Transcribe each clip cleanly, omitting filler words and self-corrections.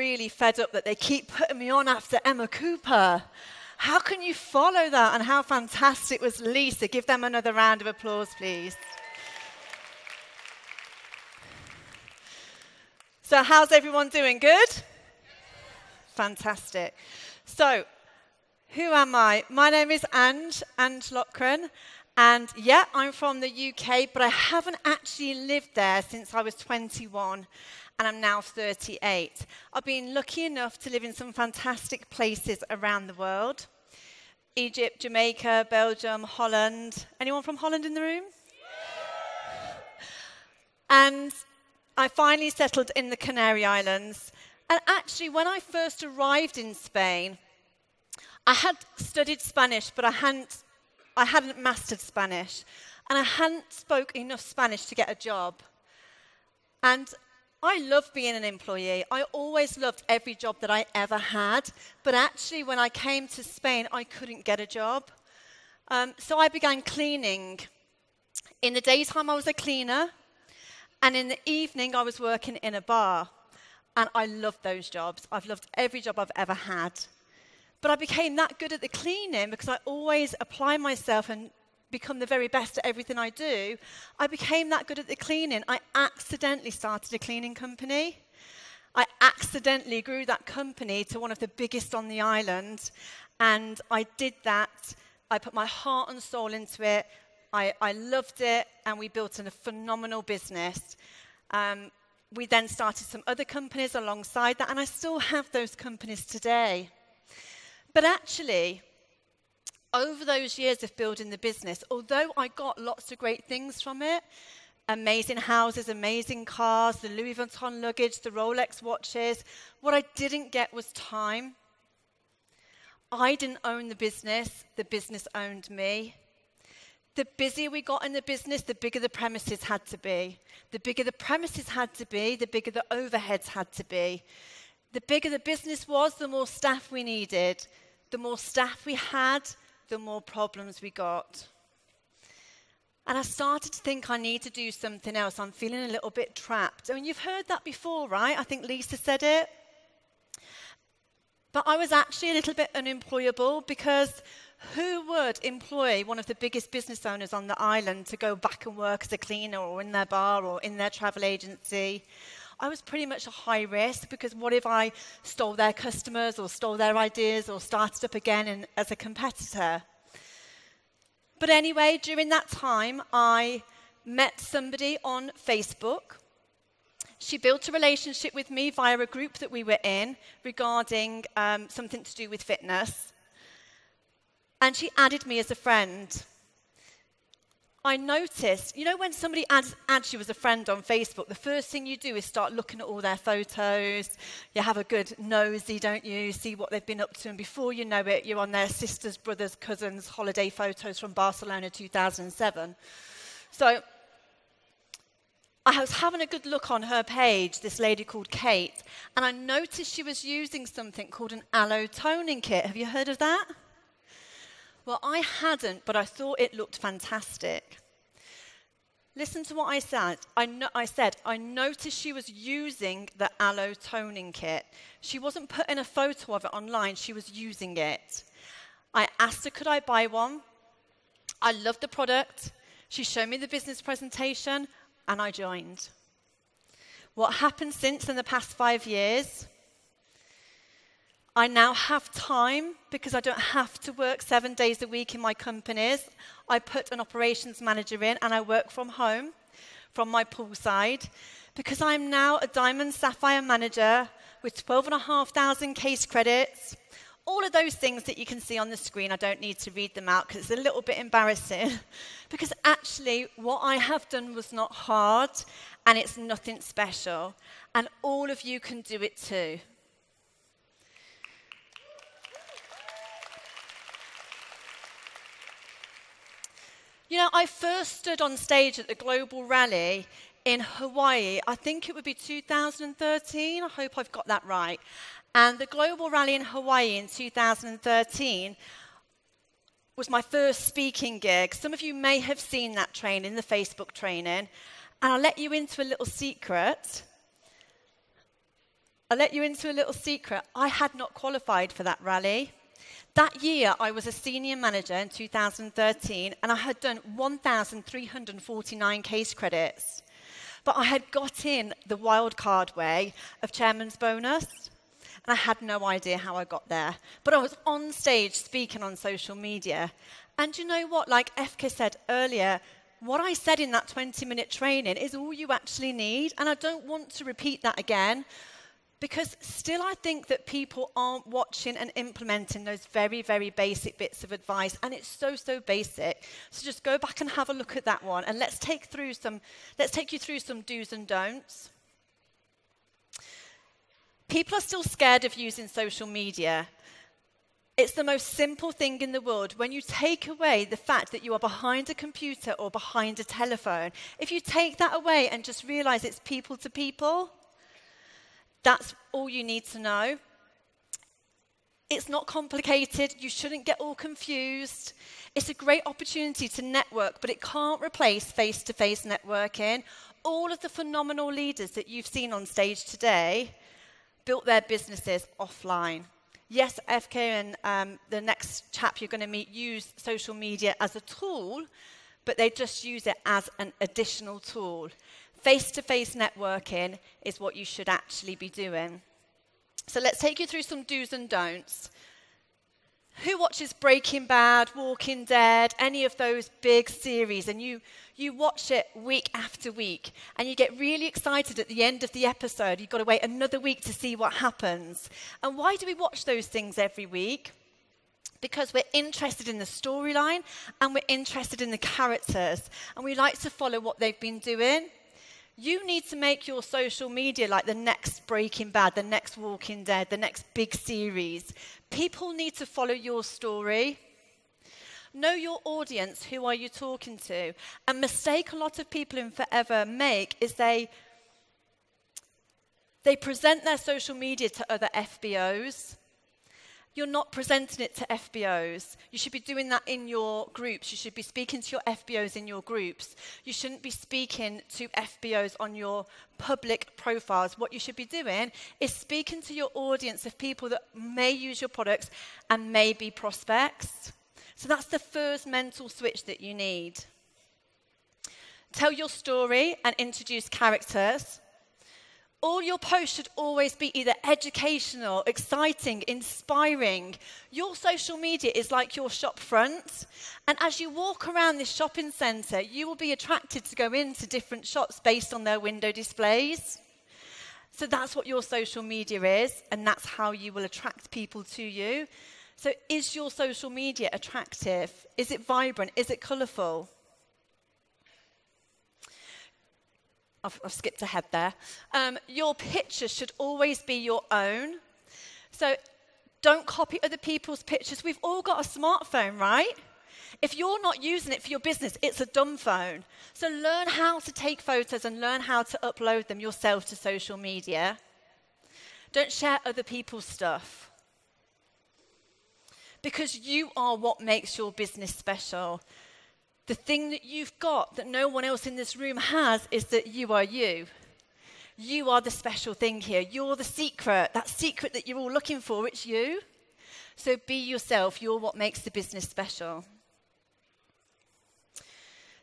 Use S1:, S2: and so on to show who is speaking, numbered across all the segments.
S1: really fed up that they keep putting me on after Emma Cooper. How can you follow that? And how fantastic was Lisa? Give them another round of applause, please. So how's everyone doing? Good? Fantastic. So, who am I? My name is Ange Loughran. And yeah, I'm from the UK, but I haven't actually lived there since I was 21, and I'm now 38. I've been lucky enough to live in some fantastic places around the world. Egypt, Jamaica, Belgium, Holland. Anyone from Holland in the room? And I finally settled in the Canary Islands. And actually, when I first arrived in Spain, I had studied Spanish, but I hadn't mastered Spanish, and I hadn't spoke enough Spanish to get a job. And I love being an employee. I always loved every job that I ever had, but actually when I came to Spain, I couldn't get a job. So I began cleaning. In the daytime, I was a cleaner, and in the evening, I was working in a bar. And I loved those jobs. I've loved every job I've ever had. But I became that good at the cleaning because I always apply myself and become the very best at everything I do. I became that good at the cleaning. I accidentally started a cleaning company. I accidentally grew that company to one of the biggest on the island. And I did that. I put my heart and soul into it. I loved it. And we built a phenomenal business. We then started some other companies alongside that. And I still have those companies today. But actually, over those years of building the business, although I got lots of great things from it, amazing houses, amazing cars, the Louis Vuitton luggage, the Rolex watches, what I didn't get was time. I didn't own the business owned me. The busier we got in the business, the bigger the premises had to be. The bigger the premises had to be, the bigger the overheads had to be. The bigger the business was, the more staff we needed. The more staff we had, the more problems we got. And I started to think I need to do something else. I'm feeling a little bit trapped. I mean, you've heard that before, right? I think Lisa said it. But I was actually a little bit unemployable because who would employ one of the biggest business owners on the island to go back and work as a cleaner or in their bar or in their travel agency? I was pretty much a high risk because what if I stole their customers or stole their ideas or started up again as a competitor? But anyway, during that time, I met somebody on Facebook. She built a relationship with me via a group that we were in regarding something to do with fitness. And she added me as a friend. I noticed, you know when somebody adds you as a friend on Facebook, the first thing you do is start looking at all their photos. You have a good nosy, don't you? See what they've been up to, and before you know it, you're on their sisters, brothers, cousins, holiday photos from Barcelona 2007. So I was having a good look on her page, this lady called Kate, and I noticed she was using something called an aloe toning kit. Have you heard of that? Well, I hadn't, but I thought it looked fantastic. Listen to what I said. I noticed she was using the aloe toning kit. She wasn't putting a photo of it online. She was using it. I asked her, could I buy one? I loved the product. She showed me the business presentation, and I joined. What happened since in the past 5 years? I now have time because I don't have to work 7 days a week in my companies. I put an operations manager in and I work from home, from my poolside, because I'm now a Diamond Sapphire manager with 12,500 case credits. All of those things that you can see on the screen, I don't need to read them out because it's a little bit embarrassing. Because actually, what I have done was not hard and it's nothing special. And all of you can do it too. You know, I first stood on stage at the Global Rally in Hawaii. I think it would be 2013. I hope I've got that right. And the Global Rally in Hawaii in 2013 was my first speaking gig. Some of you may have seen that training, the Facebook training. And I'll let you into a little secret. I'll let you into a little secret. I had not qualified for that rally. That year, I was a senior manager in 2013, and I had done 1,349 case credits. But I had got in the wildcard way of chairman's bonus, and I had no idea how I got there. But I was on stage speaking on social media. And you know what? Like FK said earlier, what I said in that 20-minute training is all you actually need. And I don't want to repeat that again, because still I think that people aren't watching and implementing those very, very basic bits of advice. And it's so, so basic. So just go back and have a look at that one. And let's take you through some do's and don'ts. People are still scared of using social media. It's the most simple thing in the world. When you take away the fact that you are behind a computer or behind a telephone, if you take that away and just realize it's people to people, that's all you need to know. It's not complicated. You shouldn't get all confused. It's a great opportunity to network, but it can't replace face-to-face networking. All of the phenomenal leaders that you've seen on stage today built their businesses offline. Yes, FK and the next chap you're going to meet use social media as a tool, but they just use it as an additional tool. Face-to-face networking is what you should actually be doing. So let's take you through some do's and don'ts. Who watches Breaking Bad, Walking Dead, any of those big series, and you watch it week after week, and you get really excited at the end of the episode. You've got to wait another week to see what happens. And why do we watch those things every week? Because we're interested in the storyline, and we're interested in the characters, and we like to follow what they've been doing. You need to make your social media like the next Breaking Bad, the next Walking Dead, the next big series. People need to follow your story. Know your audience. Who are you talking to? A mistake a lot of people in Forever make is they present their social media to other FBOs. You're not presenting it to FBOs. You should be doing that in your groups. You should be speaking to your FBOs in your groups. You shouldn't be speaking to FBOs on your public profiles. What you should be doing is speaking to your audience of people that may use your products and may be prospects. So that's the first mental switch that you need. Tell your story and introduce characters. All your posts should always be either educational, exciting, inspiring. Your social media is like your shop front. And as you walk around this shopping centre, you will be attracted to go into different shops based on their window displays. So that's what your social media is, and that's how you will attract people to you. So is your social media attractive? Is it vibrant? Is it colourful? I've skipped ahead there. Your pictures should always be your own. So don't copy other people's pictures. We've all got a smartphone, right? If you're not using it for your business, it's a dumb phone. So learn how to take photos and learn how to upload them yourself to social media. Don't share other people's stuff. Because you are what makes your business special. The thing that you've got that no one else in this room has is that you are you. You are the special thing here. You're the secret. That secret that you're all looking for, it's you. So be yourself. You're what makes the business special.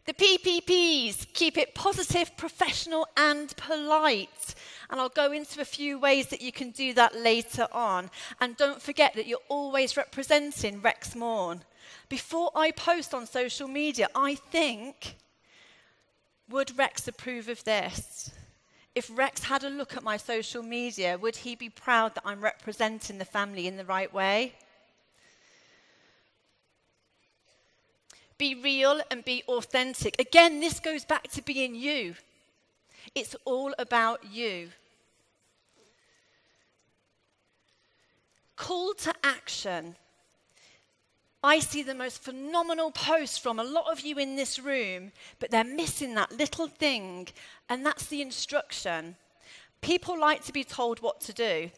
S1: The PPPs, keep it positive, professional, and polite. And I'll go into a few ways that you can do that later on. And don't forget that you're always representing Rex Morn. Before I post on social media, I think, would Rex approve of this? If Rex had a look at my social media, would he be proud that I'm representing the family in the right way? Be real and be authentic. Again, this goes back to being you. It's all about you. Call to action. I see the most phenomenal posts from a lot of you in this room, but they're missing that little thing, and that's the instruction. People like to be told what to do.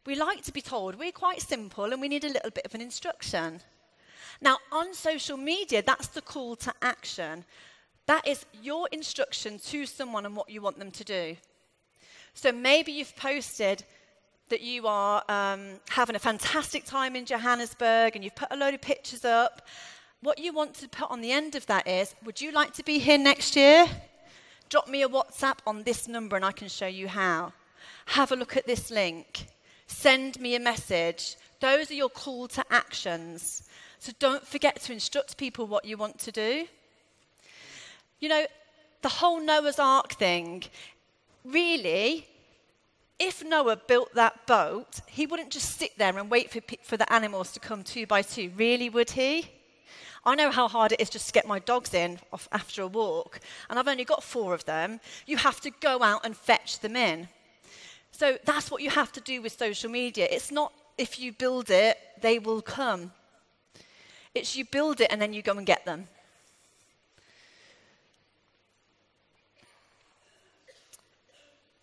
S1: We like to be told. We're quite simple, and we need a little bit of an instruction. Now, on social media, that's the call to action. That is your instruction to someone and what you want them to do. So maybe you've posted that you are having a fantastic time in Johannesburg and you've put a load of pictures up. What you want to put on the end of that is, would you like to be here next year? Drop me a WhatsApp on this number and I can show you how. Have a look at this link. Send me a message. Those are your call to actions. So don't forget to instruct people what you want to do. You know, the whole Noah's Ark thing, really, if Noah built that boat, he wouldn't just sit there and wait for the animals to come 2 by 2, really, would he? I know how hard it is just to get my dogs in after a walk, and I've only got 4 of them. You have to go out and fetch them in. So that's what you have to do with social media. It's not if you build it, they will come. It's you build it and then you go and get them.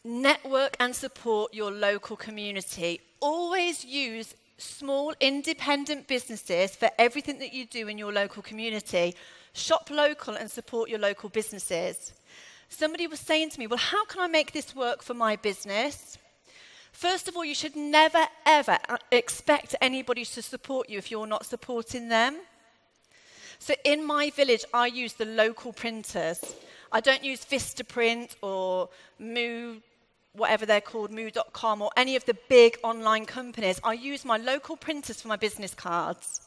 S1: Network and support your local community. Always use small independent businesses for everything that you do in your local community. Shop local and support your local businesses. Somebody was saying to me, well, how can I make this work for my business? First of all, you should never, ever expect anybody to support you if you're not supporting them. So in my village, I use the local printers. I don't use Vistaprint or Moo, whatever they're called, moo.com, or any of the big online companies. I use my local printers for my business cards.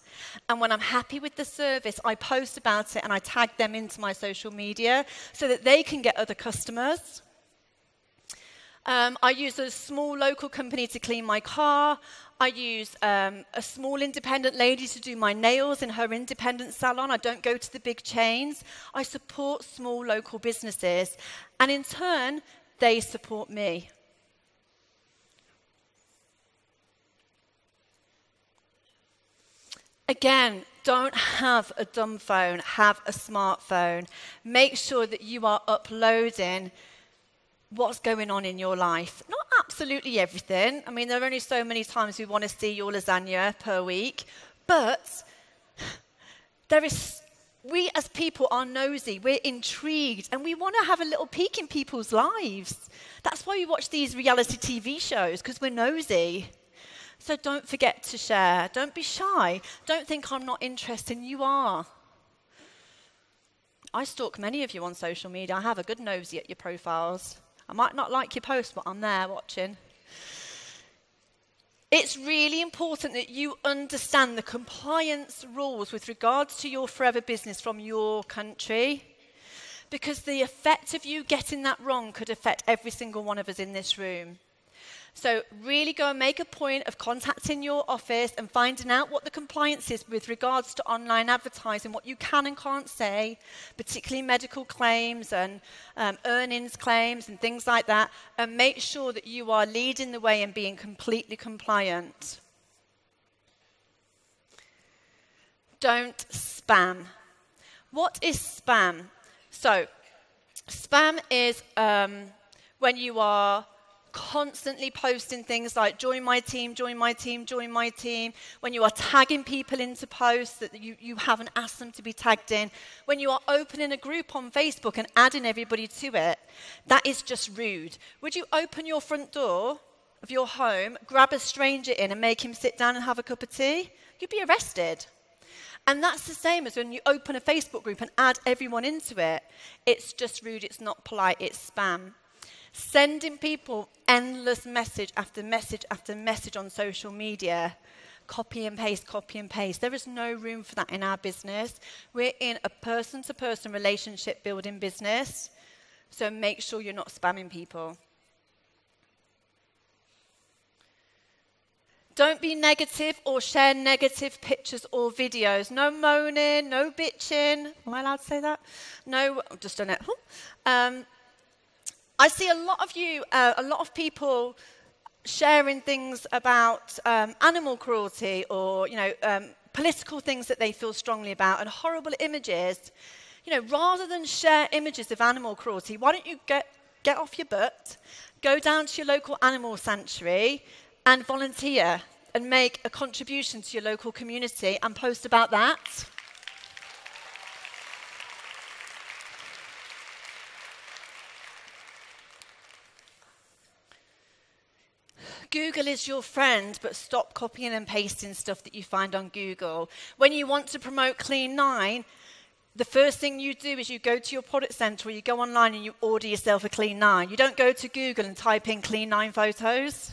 S1: And when I'm happy with the service, I post about it and I tag them into my social media so that they can get other customers. I use a small local company to clean my car. I use a small independent lady to do my nails in her independent salon. I don't go to the big chains. I support small local businesses. And in turn, they support me. Again, don't have a dumb phone, have a smartphone. Make sure that you are uploading what's going on in your life. Not absolutely everything. I mean, there are only so many times we want to see your lasagna per week. But we as people are nosy, we're intrigued, and we want to have a little peek in people's lives. That's why we watch these reality TV shows, because we're nosy. So don't forget to share. Don't be shy. Don't think I'm not interested. You are. I stalk many of you on social media. I have a good nosy at your profiles. I might not like your post, but I'm there watching. It's really important that you understand the compliance rules with regards to your forever business from your country, because the effect of you getting that wrong could affect every single one of us in this room. So really go and make a point of contacting your office and finding out what the compliance is with regards to online advertising, what you can and can't say, particularly medical claims and earnings claims and things like that, and make sure that you are leading the way and being completely compliant. Don't spam. What is spam? So spam is when you are constantly posting things like join my team, join my team, join my team, when you are tagging people into posts that you haven't asked them to be tagged in, when you are opening a group on Facebook and adding everybody to it, that is just rude. Would you open your front door of your home, grab a stranger in and make him sit down and have a cup of tea? You'd be arrested. And that's the same as when you open a Facebook group and add everyone into it. It's just rude, it's not polite, it's spam. Sending people endless message after message after message on social media. Copy and paste, copy and paste. There is no room for that in our business. We're in a person-to-person relationship building business. So make sure you're not spamming people. Don't be negative or share negative pictures or videos. No moaning, no bitching. Am I allowed to say that? No, I've just done it. I see a lot of people sharing things about animal cruelty or, political things that they feel strongly about and horrible images. Rather than share images of animal cruelty, why don't you get off your butt, go down to your local animal sanctuary and volunteer and make a contribution to your local community and post about that. Google is your friend, but stop copying and pasting stuff that you find on Google. When you want to promote Clean 9, the first thing you do is you go to your product center or you go online and you order yourself a Clean 9. You don't go to Google and type in Clean 9 photos.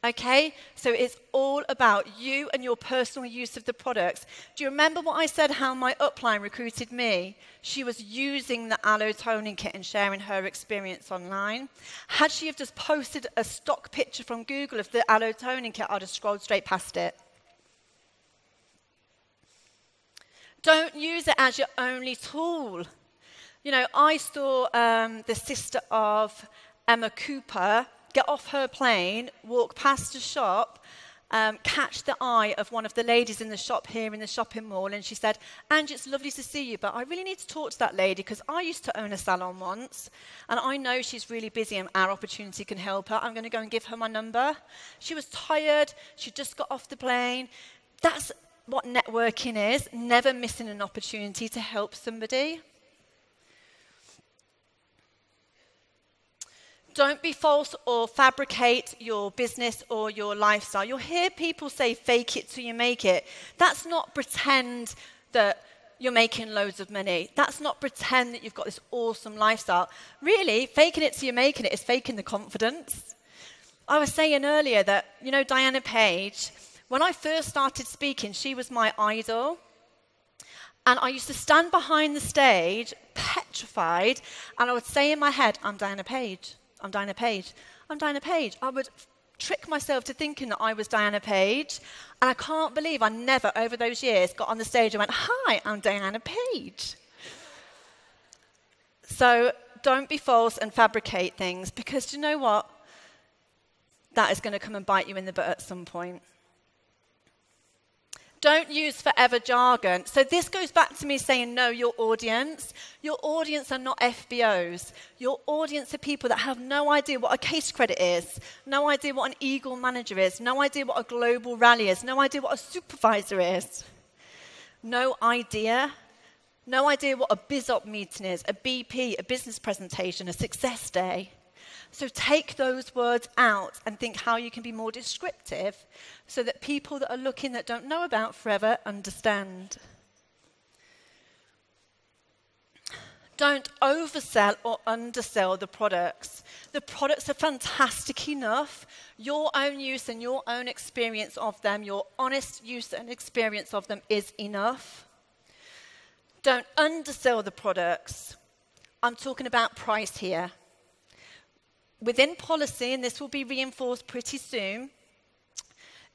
S1: Okay, so it's all about you and your personal use of the products. Do you remember what I said, how my upline recruited me? She was using the aloe toning kit and sharing her experience online. Had she have just posted a stock picture from Google of the aloe toning kit, I'd have scrolled straight past it. Don't use it as your only tool. You know, I saw the sister of Emma Cooper get off her plane, walk past a shop, catch the eye of one of the ladies in the shop here in the shopping mall, and she said, "Ange, it's lovely to see you, but I really need to talk to that lady because I used to own a salon once, and I know she's really busy and our opportunity can help her. I'm going to go and give her my number." She was tired. She just got off the plane. That's what networking is, never missing an opportunity to help somebody. Don't be false or fabricate your business or your lifestyle. You'll hear people say, fake it till you make it. That's not pretend that you're making loads of money. That's not pretend that you've got this awesome lifestyle. Really, faking it till you're making it is faking the confidence. I was saying earlier that, you know, Diana Page, when I first started speaking, she was my idol. And I used to stand behind the stage, petrified, and I would say in my head, "I'm Diana Page. I'm Diana Page. I'm Diana Page." I would trick myself to thinking that I was Diana Page. And I can't believe I never, over those years, got on the stage and went, "Hi, I'm Diana Page." So don't be false and fabricate things, because do you know what? That is going to come and bite you in the butt at some point. Don't use forever jargon. So this goes back to me saying, know your audience. Your audience are not FBOs. Your audience are people that have no idea what a case credit is, no idea what an Eagle manager is, no idea what a global rally is, no idea what a supervisor is. No idea. No idea what a BizOp meeting is, a BP, a business presentation, a success day. So take those words out and think how you can be more descriptive so that people that are looking that don't know about forever understand. Don't oversell or undersell the products. The products are fantastic enough. Your own use and your own experience of them, your honest use and experience of them is enough. Don't undersell the products. I'm talking about price here. Within policy, and this will be reinforced pretty soon,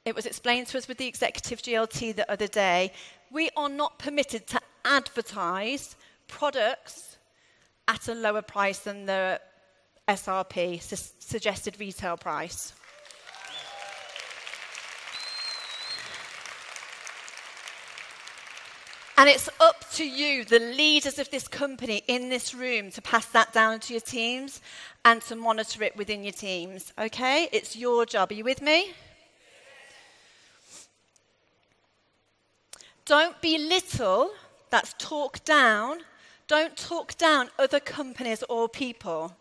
S1: it was explained to us with the executive GLT the other day, we are not permitted to advertise products at a lower price than the SRP, suggested retail price. And it's up to you, the leaders of this company in this room, to pass that down to your teams and to monitor it within your teams, okay? It's your job. Are you with me? Don't belittle, that's talk down. Don't talk down other companies or people.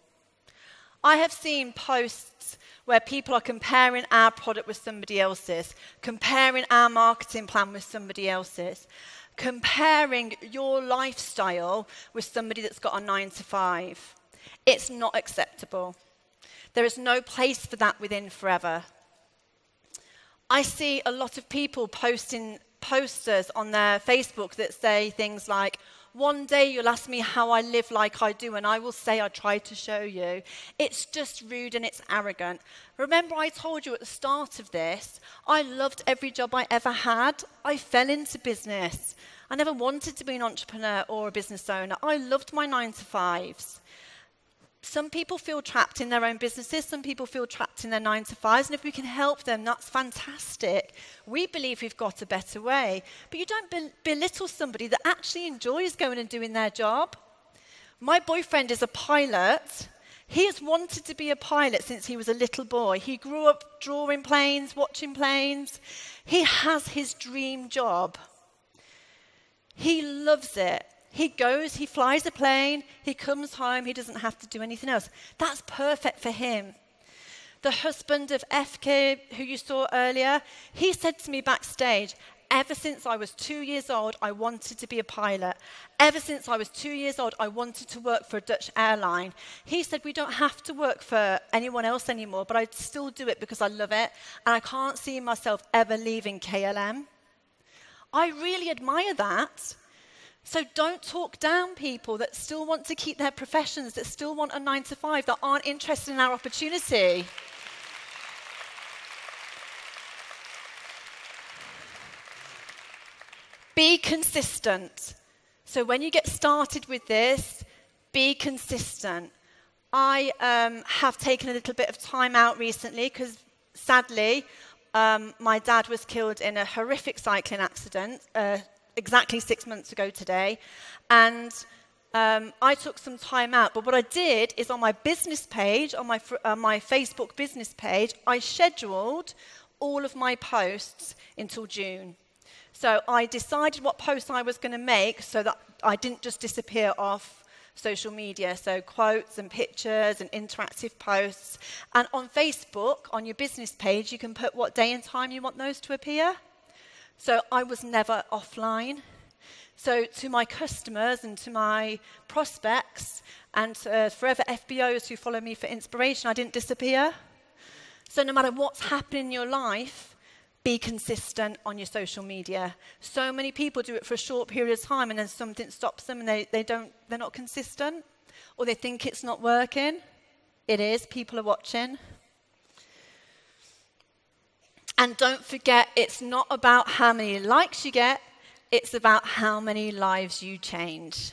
S1: I have seen posts where people are comparing our product with somebody else's, comparing our marketing plan with somebody else's, comparing your lifestyle with somebody that's got a 9-to-5. It's not acceptable. There is no place for that within Forever. I see a lot of people posting posters on their Facebook that say things like, "One day you'll ask me how I live like I do, and I will say I tried to show you." It's just rude and it's arrogant. Remember I told you at the start of this, I loved every job I ever had. I fell into business. I never wanted to be an entrepreneur or a business owner. I loved my 9-to-5s. Some people feel trapped in their own businesses. Some people feel trapped in their 9-to-5s. And if we can help them, that's fantastic. We believe we've got a better way. But you don't belittle somebody that actually enjoys going and doing their job. My boyfriend is a pilot. He has wanted to be a pilot since he was a little boy. He grew up drawing planes, watching planes. He has his dream job. He loves it. He goes, he flies a plane, he comes home, he doesn't have to do anything else. That's perfect for him. The husband of FK, who you saw earlier, he said to me backstage, ever since I was 2 years old, I wanted to be a pilot. Ever since I was 2 years old, I wanted to work for a Dutch airline. He said, we don't have to work for anyone else anymore, but I'd still do it because I love it, and I can't see myself ever leaving KLM. I really admire that. So don't talk down people that still want to keep their professions, that still want a 9 to 5, that aren't interested in our opportunity. Be consistent. So when you get started with this, be consistent. I have taken a little bit of time out recently because, sadly, my dad was killed in a horrific cycling accident exactly 6 months ago today. And I took some time out. But what I did is on my business page, on my Facebook business page, I scheduled all of my posts until June. So I decided what posts I was going to make so that I didn't just disappear off social media. So quotes and pictures and interactive posts. And on Facebook, on your business page, you can put what day and time you want those to appear. So I was never offline. So to my customers and to my prospects and forever FBOs who follow me for inspiration, I didn't disappear. So no matter what's happening in your life, be consistent on your social media. So many people do it for a short period of time and then something stops them and they're not consistent, or they think it's not working. It is. People are watching. And don't forget, it's not about how many likes you get, it's about how many lives you change.